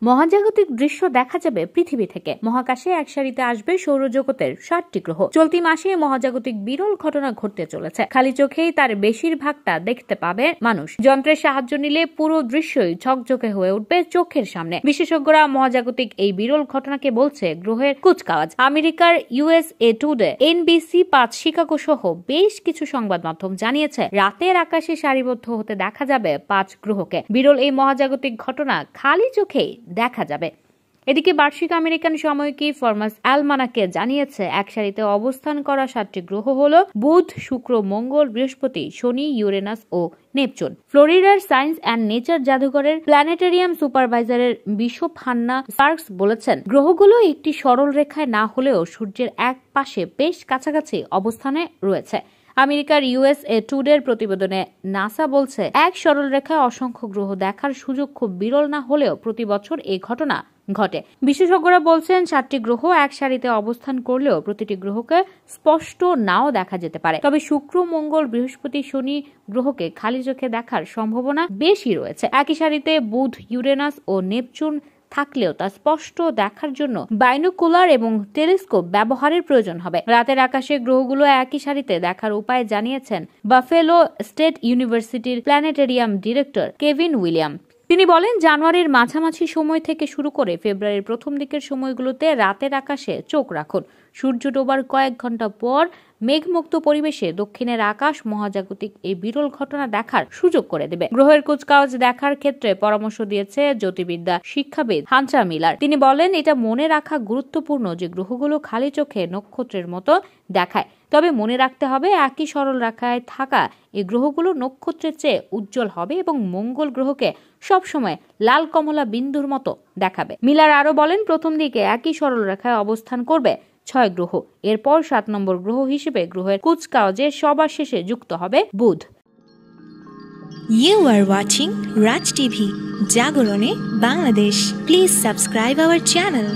মহাজাগতিক দৃশ্য দেখা যাবে পৃথিবী থেকে। মহাকাশে এক সারিতে আসবে সৌরজগতের 7টি গ্রহ। চলতি মাসে মহাজাগতিক বিরল ঘটনা ঘটতে চলেছে। খালি চোখেই তার বেশিরভাগটা দেখতে পাবে মানুষ। যন্ত্রের সাহায্য নিলে পুরো দৃশ্যই ঝকঝকে হয়ে উঠবে চোখের সামনে। বিশেষজ্ঞরা মহাজাগতিক এই বিরল ঘটনাকে বলছে গ্রহের কুচকাওয়াজ। আমেরিকার USA টুডে, NBC 5 শিকাগো সহ বেশ কিছু সংবাদ মাধ্যম জানিয়েছে রাতের আকাশে সারিবদ্ধ হতে দেখা যাবে 5 গ্রহকে। বিরল এই মহাজাগতিক ঘটনা খালি চোখেই দেখা যাবে। এদিকে বার্ষিক আমেরিকান সাময়িকী ফরমাস অ্যালমানাকে জানিয়েছে এক সারিতে অবস্থান করা 7টি গ্রহ হল বুধ, শুক্র, মঙ্গল, বৃহস্পতি, শনি, ইউরেনাস ও নেপচুন। ফ্লোরিডার সায়েন্স অ্যান্ড নেচার জাদুঘরের প্ল্যানেটেরিয়াম সুপারভাইজারের বিশপ হান্না স্পার্কস বলেছেন, গ্রহগুলো একটি সরল রেখায় না হলেও সূর্যের এক পাশে বেশ কাছাকাছি অবস্থানে রয়েছে। আমেরিকার USA টুডের প্রতিবেদনে নাসা বলছে, এক সরল রেখায় অসংখ্য গ্রহ দেখার সুযোগ খুব বিরল না হলেও প্রতি বছর এই ঘটনা ঘটে। বিশেষজ্ঞরা বলছেন 7টি গ্রহ এক সারিতে অবস্থান করলেও প্রতিটি গ্রহকে স্পষ্ট নাও দেখা যেতে পারে। তবে শুক্র, মঙ্গল, বৃহস্পতি, শনি গ্রহকে খালি চোখে দেখার সম্ভাবনা বেশি রয়েছে। একই সারিতে বুধ, ইউরেনাস ও নেপচুন থাকলেও তা স্পষ্ট দেখার জন্য বাইনোকুলার এবং টেলিস্কোপ ব্যবহারের প্রয়োজন হবে। রাতের আকাশে গ্রহগুলো একই সারিতে দেখার উপায় জানিয়েছেন বাফেলো স্টেট ইউনিভার্সিটির প্ল্যানেটেরিয়াম ডিরেক্টর কেভিন উইলিয়াম। তিনি বলেন, জানুয়ারির মাঝামাঝি সময় থেকে শুরু করে ফেব্রুয়ারির প্রথম দিকের সময়গুলোতে রাতের আকাশে চোখ রাখুন। সূর্য ডোবার কয়েক ঘন্টা পর মেঘমুক্ত পরিবেশে দক্ষিণের আকাশ মহাজাগতিক এই বিরল ঘটনা দেখার সুযোগ করে দেবে। গ্রহের কুচকাওয়াজ দেখার ক্ষেত্রে পরামর্শ দিয়েছে জ্যোতির্বিদ্যা শিক্ষাবিদ হান্টার মিলার। তিনি বলেন, এটা মনে রাখা গুরুত্বপূর্ণ যে গ্রহগুলো খালি চোখে নক্ষত্রের মতো দেখায়। তবে মনে রাখতে হবে একই সরল রেখায় থাকা এই গ্রহগুলো নক্ষত্রের চেয়ে উজ্জ্বল হবে এবং মঙ্গল গ্রহকে সবসময় লাল কমলা বিন্দুর মতো দেখাবে। মিলার আরো বলেন, প্রথম দিকে একই সরল রেখায় অবস্থান করবে 6 গ্রহ। এরপর 7 নম্বর গ্রহ হিসেবে গ্রহের কুচকাওয়াজে সবার শেষে যুক্ত হবে বুধ। You are watching Raj TV, জাগরণে Bangladesh. Please subscribe our channel.